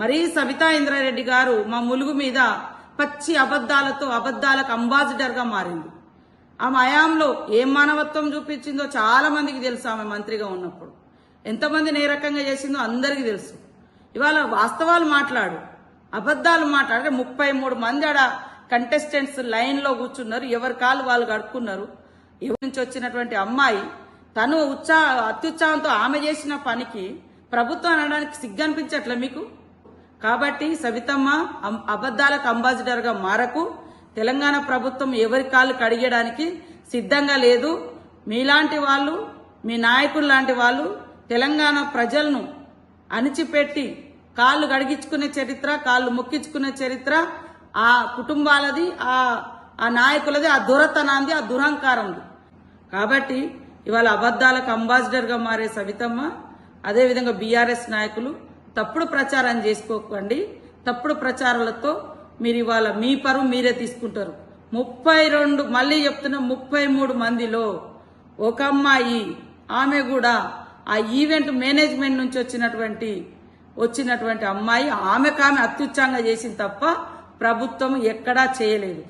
మరీ సబితా ఇంద్రారెడ్డి గారు మా ములుగు మీద పచ్చి అబద్దాలతో అబద్దాలకు అంబాసిడర్ గా మారింది. ఆమె హయాంలో ఏం మానవత్వం చూపించిందో చాలా మందికి తెలుసు. ఆమె మంత్రిగా ఉన్నప్పుడు ఎంతమందిని ఏ రకంగా చేసిందో అందరికీ తెలుసు. ఇవాళ వాస్తవాలు మాట్లాడు, అబద్దాలు మాట్లాడే 33 మంది ఆడ కంటెస్టెంట్స్ లైన్ లో కూర్చున్నారు. ఎవరి కాళ్ళు వాళ్ళు గడుపుకున్నారు. ఎవరి నుంచి వచ్చినటువంటి అమ్మాయి తను అత్యుత్సాహంతో ఆమె చేసిన పనికి ప్రభుత్వం అనడానికి సిగ్గనిపించట్లే మీకు? కాబట్టి సవితమ్మ అబద్దాలకు అంబాసిడర్ గా మారకు. తెలంగాణ ప్రభుత్వం ఎవరి కాళ్ళు కడిగడానికి సిద్ధంగా లేదు. మీలాంటి వాళ్ళు, మీ నాయకులు లాంటి వాళ్ళు తెలంగాణ ప్రజలను అణిచిపెట్టి కాళ్ళు కడిగించుకునే చరిత్ర, కాళ్ళు మొక్కించుకునే చరిత్ర ఆ కుటుంబాలది, ఆ నాయకులది, ఆ దురతనాంది, ఆ దురహంకారంది. కాబట్టి ఇవాళ అబద్దాలకు అంబాసిడర్ గా మారే సవితమ్మ, అదేవిధంగా బీఆర్ఎస్ నాయకులు తప్పుడు ప్రచారం చేసుకోకండి. తప్పుడు ప్రచారాలతో మీరు ఇవాళ మీ పరువు మీరే తీసుకుంటారు. 32 మళ్ళీ చెప్తున్నా, 33 మందిలో ఒక అమ్మాయి, ఆమె కూడా ఆ ఈవెంట్ మేనేజ్మెంట్ నుంచి వచ్చినటువంటి అమ్మాయి, ఆమె అత్యుత్సాహంగా చేసింది తప్ప ప్రభుత్వం ఎక్కడా చేయలేదు.